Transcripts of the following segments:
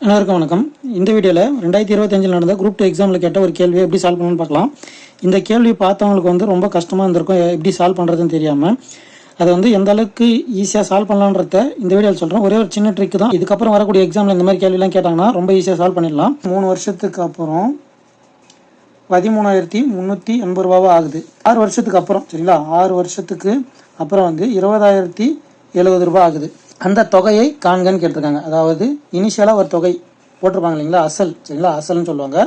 அனைவருக்கும் வணக்கம். இந்த வீடியோவில் 2025 நடந்த குரூப் 2 எக்ஸாமில் கேட்ட ஒரு கேள்வியை எப்படி சால்வ் பண்ணணும்னு பார்க்கலாம். இந்த கேள்வி பார்த்தவங்களுக்கு ரொம்ப கஷ்டமாக இருந்திருக்கும், எப்படி சால்வ் பண்ணுறதுன்னு தெரியாமல். அதை எந்த அளவுக்கு ஈஸியாக சால்வ் பண்ணலான்றத இந்த வீடியோவில் சொல்கிறேன். ஒரே ஒரு சின்ன ட்ரிக் தான். இதுக்கப்புறம் வரக்கூடிய எக்ஸாமில் இந்த மாதிரி கேள்விலாம் கேட்டாங்கன்னா ரொம்ப ஈஸியாக சால்வ் பண்ணிடலாம். 3 வருஷத்துக்கு அப்புறம் 13,380 ரூபாவா ஆகுது. 6 வருஷத்துக்கு அப்புறம், சரிங்களா, 6 வருஷத்துக்கு அப்புறம் 20,070 ரூபா ஆகுது. அந்த தொகையை காண்கன்னு கேட்டிருக்காங்க. அதாவது இனிஷியலாக ஒரு தொகை போட்டிருப்பாங்க இல்லைங்களா, அசல், சரிங்களா, அசல்னு சொல்லுவாங்க.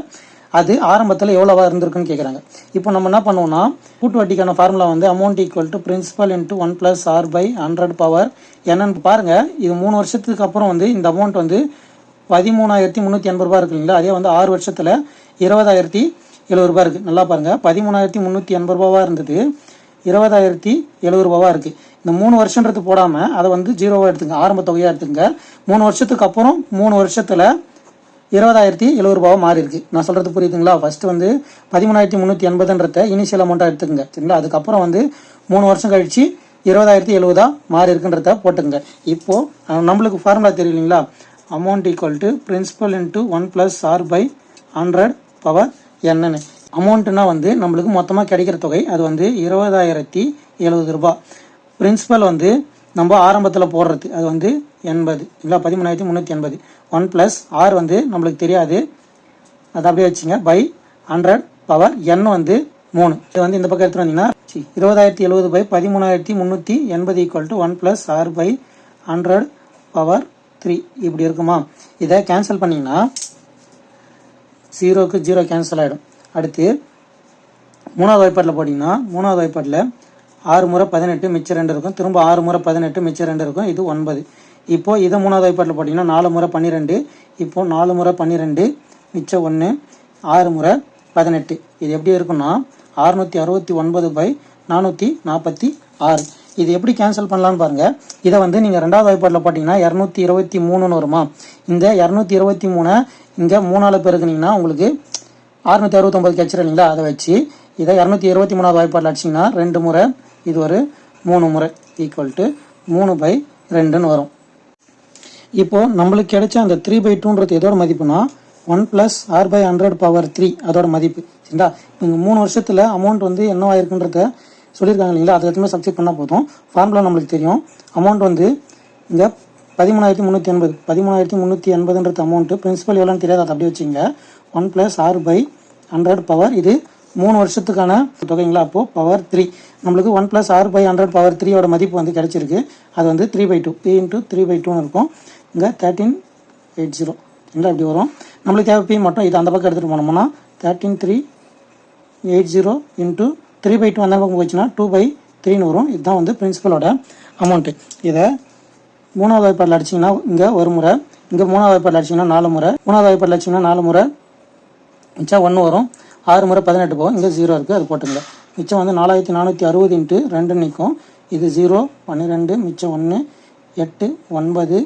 அது ஆரம்பத்தில் எவ்வளோவா இருந்திருக்குன்னு கேட்குறாங்க. இப்போ நம்ம என்ன பண்ணுவோம்னா, கூட்டு வட்டிக்கான formula amount equal to principal into 1+r/100 என்னன்னு பாருங்க. இது 3 வருஷத்துக்கு அப்புறம் இந்த அமௌண்ட் 13,380 ரூபா இருக்கு இல்லைங்களா. அதே 6 வருஷத்தில் 20,070 ரூபா இருக்குது. நல்லா பாருங்கள், 13,380 ரூபாவாக இருந்தது, 20,070 ரூபாவா இருக்குது. இந்த 3 வருஷன்றது போடாமல் அதை 0வா எடுத்துங்க, ஆரம்ப தொகையாக எடுத்துங்க. 3 வருஷத்துக்கு அப்புறம் 3 வருஷத்தில் 20,070 ரூபாவா மாறி இருக்கு. நான் சொல்கிறது புரியுதுங்களா? ஃபர்ஸ்ட் 13,380ன்றத இனிஷியல் அமௌண்ட்டாக எடுத்துக்கங்க, சரிங்களா. அதுக்கப்புறம் 3 வருஷம் கழிச்சு 20,070 மாறி இருக்குன்றத போட்டுங்க. இப்போது நம்மளுக்கு ஃபார்முலா தெரியும் இல்லைங்களா, amount equal to principal into 1+r/100 என்னன்னு. அமௌண்ட்னா நம்மளுக்கு மொத்தமாக கிடைக்கிற தொகை அது 20,070 ரூபா. பிரின்சிபல் நம்ம ஆரம்பத்தில் போடுறது அது 80 இல்லை, 13,380. 1+r நம்மளுக்கு தெரியாது, அது அப்படியே வச்சுங்க, பை 100 n 3. இது இந்த பக்கம் எடுத்துகிட்டு வந்தீங்கன்னா 20,070 பை 13,380 ஈக்குவல் டு 1+r/100 இப்படி இருக்குமா. இதை கேன்சல் பண்ணிங்கன்னா 0க்கு 0 கேன்சல் ஆகிடும். அடுத்து 3வது வாய்ப்பாட்டில் போட்டிங்கன்னா 3வது வாய்ப்பாட்டில் 6 முறை 18 மிச்சம் 2 இருக்கும், திரும்ப 6 முறை 18 மிச்சம் 2 இருக்கும், இது 9. இப்போது இதை 3வது வாய்ப்பாட்டில் போட்டிங்கன்னா 4 முறை 12, இப்போது 4 முறை 12 மிச்சம் 1, 6 முறை 18. இது எப்படி இருக்குன்னா 669/446. இது எப்படி கேன்சல் பண்ணலான்னு பாருங்கள். இதை நீங்கள் 2வது வாய்ப்பாட்டில் போட்டிங்கன்னா 223ன்னு வருமா. இந்த 223 இங்கே 3ஆல் பெருக்குனீங்கன்னா உங்களுக்கு 669 கிடைச்சிடும் இல்லைங்களா. அதை வச்சு இதை 223வது வாய்ப்பாட்டில் அடிச்சிங்கன்னா 2 முறை, இது ஒரு 3 முறை, ஈக்குவல் டு 3/2ன்னு வரும். இப்போது நம்மளுக்கு கிடைச்ச அந்த 3/2ன்றது எதோட மதிப்புனா 1+r/100 அதோட மதிப்பு, சரிங்களா. இங்கே 3 வருஷத்தில் அமௌண்ட் என்னவா இருக்குன்றத சொல்லியிருக்காங்க இல்லைங்களா, அதை எதுவுமே சப்ஸ்டிட் பண்ணால் போதும். ஃபார்முலா நம்மளுக்கு தெரியும். அமௌண்ட் இங்கே 13,380 அமௌண்ட்டு. பிரின்சிபல் எவ்வளோன்னு தெரியாது, அதை அப்படியே வச்சுங்க. 1+r/100 இது 3 வருஷத்துக்கான தொகைங்களா. அப்போது பவர் 3 நம்மளுக்கு 1+r/100 மதிப்பு கிடைச்சிருக்கு. அது 3/2 p × 3/2ன்னு இருக்கும். இங்கே 1380 இல்லை இப்படி வரும். நம்மளுக்கு தேவை பி மட்டும். இது அந்த பக்கம் எடுத்துகிட்டு போனோம்னா 13,380 × 3/2 அந்த பக்கம் போச்சுன்னா 2/3ன்னு வரும். இதுதான் பிரின்சிபலோட அமௌண்ட்டு. இதை 3வது வாய்ப்பாட்டில் அடிச்சிங்கன்னா இங்கே ஒரு முறை, இங்கே 3வது வாய்ப்பாட்டில் அடிச்சிங்கன்னா 4 முறை, 3வது வாய்ப்பாட்டில் அடிச்சிங்கன்னா 4 முறை மிச்சம் 1 வரும். 6 முறை 18 போகும், இங்கே 0 இருக்குது, அது போட்டுங்க. மிச்சம் 4,460 × 2 நிற்கும். இது 0, 12 மிச்சம் 1, 8, 9,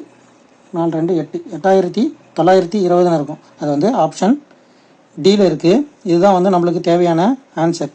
4, 2, 8, 8,920 இருக்கும். அது ஆப்ஷன் டியில் இருக்குது. இதுதான் நம்மளுக்கு தேவையான ஆன்சர்.